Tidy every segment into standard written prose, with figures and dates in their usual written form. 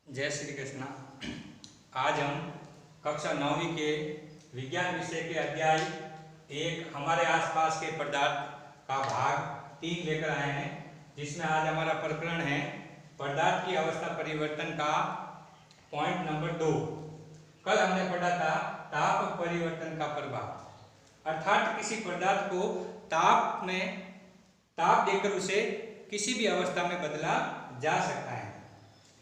जय श्री कृष्णा। आज हम कक्षा 9वीं के विज्ञान विषय के अध्याय एक हमारे आसपास के पदार्थ का भाग 3 लेकर आए हैं, जिसमें आज हमारा प्रकरण है पदार्थ की अवस्था परिवर्तन का पॉइंट नंबर 2। कल हमने पढ़ा था ताप परिवर्तन का प्रभाव, अर्थात किसी पदार्थ को ताप देकर उसे किसी भी अवस्था में बदला जा सकता है।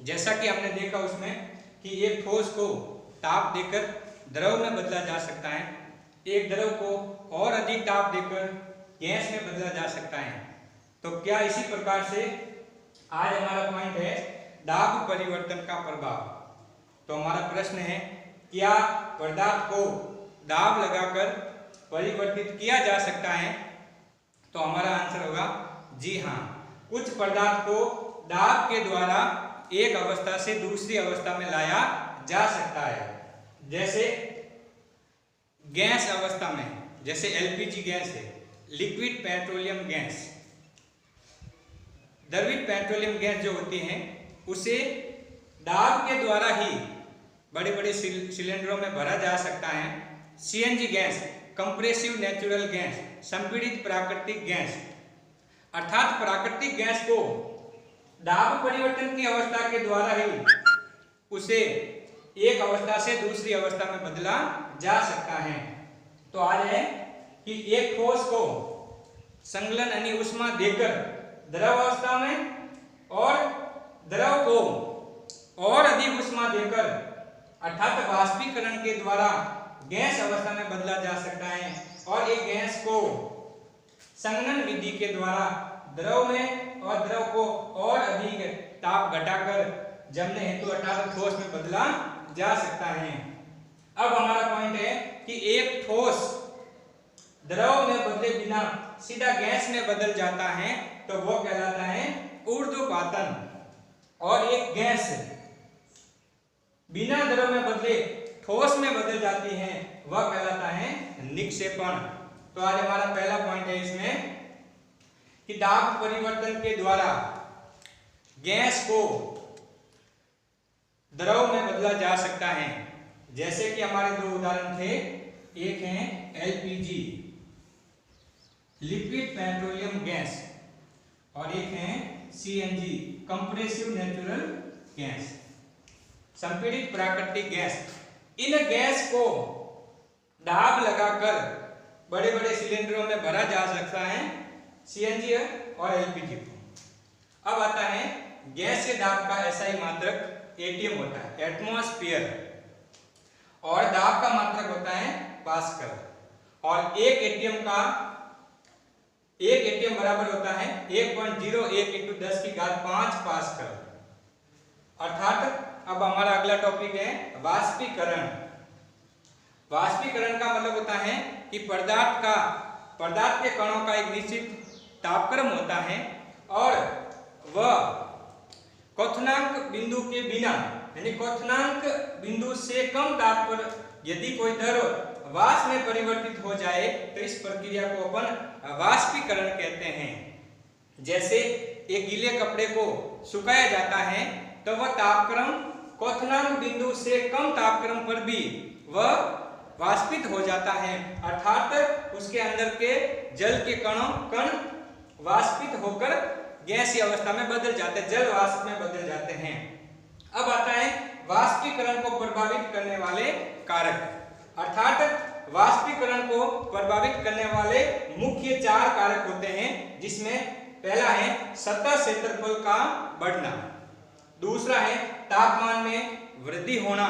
जैसा कि हमने देखा उसमें कि एक ठोस को ताप देकर द्रव में बदला जा सकता है, एक द्रव को और अधिक ताप देकर गैस में बदला जा सकता है। तो क्या इसी प्रकार से आज हमारा पॉइंट है दाब परिवर्तन का प्रभाव। तो हमारा प्रश्न है, क्या पदार्थ को दाब लगाकर परिवर्तित किया जा सकता है? तो हमारा आंसर होगा जी हाँ। कुछ पदार्थ को दाब के द्वारा एक अवस्था से दूसरी अवस्था में लाया जा सकता है। जैसे गैस अवस्था में, जैसे एलपीजी गैस है, लिक्विड पेट्रोलियम गैस, द्रवित पेट्रोलियम गैस जो होती है उसे दाब के द्वारा ही बड़े बड़े सिलेंडरों में भरा जा सकता है। CNG gas, compressive natural gas, संपीड़ित प्राकृतिक गैस, अर्थात प्राकृतिक गैस को दाब परिवर्तन की अवस्था के द्वारा ही उसे एक अवस्था से दूसरी अवस्था में बदला जा सकता है। तो आज है कि एक ठोस को संगलन यानी ऊष्मा देकर द्रव अवस्था में और द्रव को और अधिक ऊष्मा देकर अर्थात वाष्पीकरण के द्वारा गैस अवस्था में बदला जा सकता है, और एक गैस को संघनन विधि के द्वारा द्रव में और द्रव को और अधिक ताप घटाकर जमने हेतु अर्थात ठोस में बदला जा सकता है। अब हमारा पॉइंट है कि एक ठोस द्रव में बदले बिना सीधा गैस में बदल जाता है तो वो कहलाता है ऊर्ध्वपातन, और एक गैस बिना द्रव में बदले ठोस में बदल जाती है वह कहलाता है निक्षेपण। तो आज हमारा पहला पॉइंट है इसमें कि दाब परिवर्तन के द्वारा गैस को द्रव में बदला जा सकता है। जैसे कि हमारे दो उदाहरण थे, एक है एलपीजी लिक्विड पेट्रोलियम गैस और एक है सीएनजी कंप्रेसिव नेचुरल गैस, संपीड़ित प्राकृतिक गैस। इन गैस को दाब लगाकर बड़े बड़े सिलेंडरों में भरा जा सकता है, सीएनजी और एलपीजी को। अब आता है गैस के दाब का एसआई मात्रक एटीएम होता है, एटमॉस्फेयर, और दाब का मात्रक होता है पास्कल, और एक एटीएम बराबर होता है 1.01 × 10⁵ पास्कल। अर्थात अब हमारा अगला टॉपिक है वाष्पीकरण। वाष्पीकरण का मतलब होता है कि पदार्थ के कणों का एक निश्चित तापक्रम होता है और वह क्वथनांक बिंदु के बिना यानी क्वथनांक बिंदु से कम ताप पर यदि कोई द्रव वाष्प में परिवर्तित हो जाए तो इस प्रक्रिया को अपन वाष्पीकरण कहते हैं। जैसे एक गीले कपड़े को सुखाया जाता है तो वह तापक्रम क्वथनांक बिंदु से कम तापक्रम पर भी वह वाष्पित हो जाता है, अर्थात उसके अंदर के जल के कण वाष्पित होकर गैसीय अवस्था में बदल जाते हैं, जल वाष्प में बदल जाते हैं। अब आता है वाष्पीकरण को प्रभावित करने वाले कारक, अर्थात वाष्पीकरण को प्रभावित करने वाले मुख्य 4 कारक होते हैं, जिसमें पहला है सतह क्षेत्रफल का बढ़ना, दूसरा है तापमान में वृद्धि होना,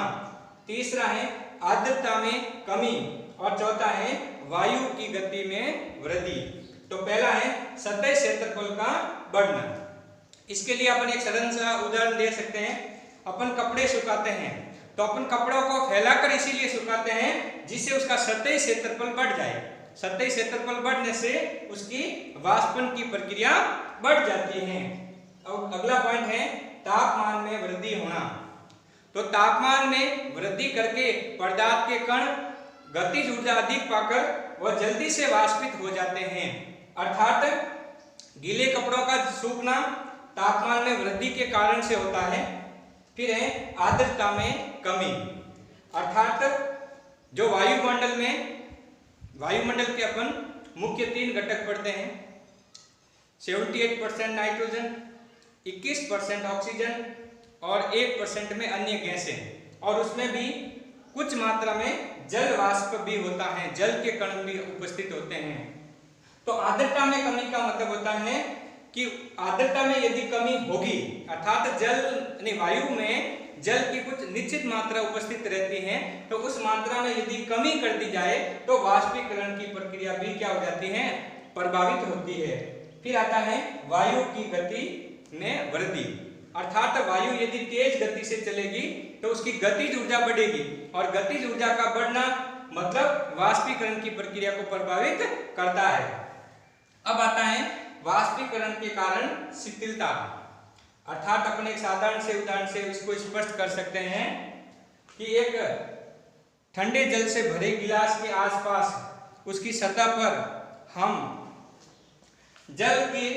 तीसरा है आर्द्रता में कमी, और चौथा है वायु की गति में वृद्धि। तो पहला है सतह क्षेत्रफल का बढ़ना। इसके लिए अपन एक सरल सा उदाहरण दे सकते हैं। अपन कपड़े सुखाते हैं तो अपन कपड़ों को फैलाकर इसीलिए सुखाते हैं जिससे उसका सतह क्षेत्रफल बढ़ जाए। सतह क्षेत्रफल बढ़ने से उसकी वाष्पन की प्रक्रिया बढ़ जाती है। अब अगला पॉइंट है तापमान में वृद्धि होना। तो तापमान में वृद्धि करके पदार्थ के कण गतिज ऊर्जा अधिक पाकर वह जल्दी से वाष्पित हो जाते हैं, अर्थात गीले कपड़ों का सूखना तापमान में वृद्धि के कारण से होता है फिर है आर्द्रता में कमी, अर्थात जो वायुमंडल के अपन मुख्य 3 घटक पढ़ते हैं, 78% नाइट्रोजन, 21% ऑक्सीजन और 1% में अन्य गैसें, और उसमें भी कुछ मात्रा में जल वाष्प भी होता है, जल के कण भी उपस्थित होते हैं। तो आर्द्रता में कमी का मतलब होता है कि आर्द्रता में यदि कमी होगी, अर्थात वायु में जल की कुछ निश्चित मात्रा उपस्थित रहती है, तो उस मात्रा में यदि कमी कर दी जाए तो वाष्पीकरण की प्रक्रिया भी क्या हो जाती है, प्रभावित होती है। फिर आता है वायु की गति में वृद्धि, अर्थात वायु यदि तेज गति से चलेगी तो उसकी गतिज ऊर्जा बढ़ेगी, और गतिज ऊर्जा का बढ़ना मतलब वाष्पीकरण की प्रक्रिया को प्रभावित करता है। अब आता है वाष्पीकरण के कारण शिथिलता, अर्थात अपने एक साधारण से उदाहरण से इसको स्पष्ट कर सकते हैं कि एक ठंडे जल से भरे गिलास के आसपास उसकी सतह पर हम जल की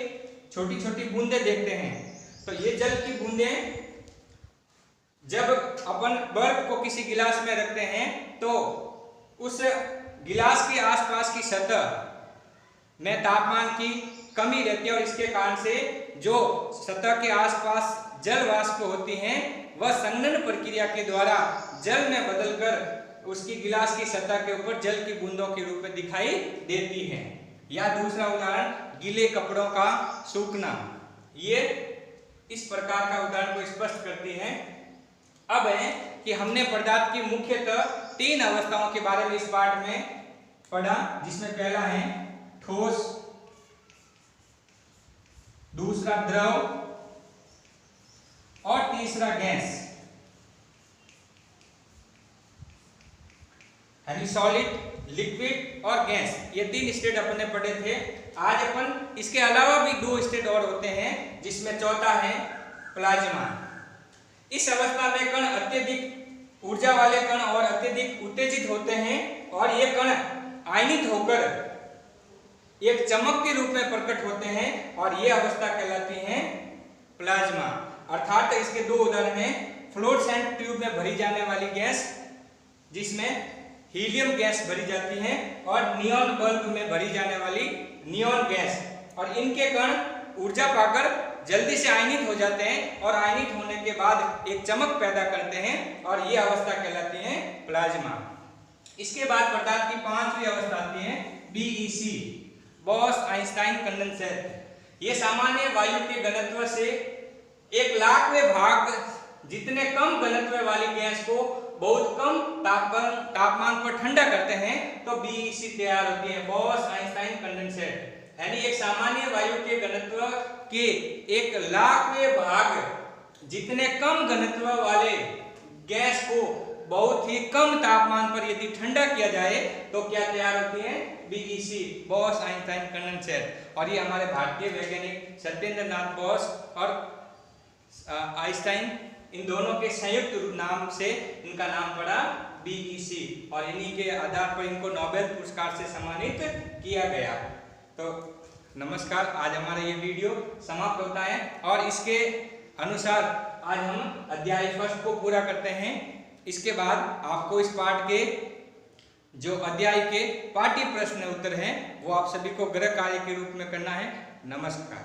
छोटी छोटी बूंदें देखते हैं। तो ये जल की बूंदें जब अपन बर्फ को किसी गिलास में रखते हैं तो उस गिलास के आसपास की सतह में तापमान की कमी रहती है, और इसके कारण से जो सतह के आसपास जल वाष्प होती हैं वह संघनन प्रक्रिया के द्वारा जल में बदलकर उसकी गिलास की सतह के ऊपर जल की बूंदों के रूप में दिखाई देती हैं। या दूसरा उदाहरण गीले कपड़ों का सूखना, ये इस प्रकार का उदाहरण को स्पष्ट करती है। अब है कि हमने पदार्थ की मुख्यतः 3 अवस्थाओं के बारे में इस पाठ में पढ़ा, जिसमें पहला है ठोस, दूसरा द्रव और तीसरा गैस, यानी सॉलिड, लिक्विड और गैस। ये 3 स्टेट अपन ने पढ़े थे। आज अपन इसके अलावा भी 2 स्टेट और होते हैं, जिसमें चौथा है प्लाज्मा। इस अवस्था में कण अत्यधिक ऊर्जा वाले कण और अत्यधिक उत्तेजित होते हैं, और ये कण आयनित होकर एक चमक के रूप में प्रकट होते हैं, और ये अवस्था कहलाती है प्लाज्मा। अर्थात इसके 2 उदाहरण हैं फ्लोरोसेंट ट्यूब में भरी जाने वाली गैस, जिसमें हीलियम गैस भरी जाती है, और नियॉन बल्ब में भरी जाने वाली नियॉन गैस, और इनके कण ऊर्जा पाकर जल्दी से आयनित हो जाते हैं, और आयनित होने के बाद एक चमक पैदा करते हैं, और ये अवस्था कहलाती है प्लाज्मा। इसके बाद पदार्थ की 5वीं अवस्था आती है BEC, बॉस-आइंस्टाइन कंडेंसर। ये सामान्य वायु के घनत्व से 1,00,000वें भाग जितने कम घनत्व वाली गैस को बहुत कम तापमान पर ठंडा करते हैं तो BEC तैयार होती है, बॉस-आइंस्टाइन कंडेंसर। यानी एक सामान्य वायु के घनत्व के 1,00,000वें भाग जितने कम घनत्व वाले गैस को बहुत ही कम तापमान पर यदि ठंडा किया जाए तो क्या तैयार होती है, BEC, बॉस-आइंस्टाइन कंडेंसर। और ये हमारे भारतीय वैज्ञानिक सत्येंद्र नाथ बोस और आइंस्टाइन, इन दोनों के संयुक्त नाम से इनका नाम पड़ा BEC, और इन्हीं के आधार पर इनको नोबेल पुरस्कार से सम्मानित किया गया। तो नमस्कार, आज हमारा ये वीडियो समाप्त होता है, और इसके अनुसार आज हम अध्याय 1 को पूरा करते हैं। इसके बाद आपको इस पाठ के जो अध्याय के पाठ्य प्रश्न उत्तर हैं वो आप सभी को गृह कार्य के रूप में करना है। नमस्कार।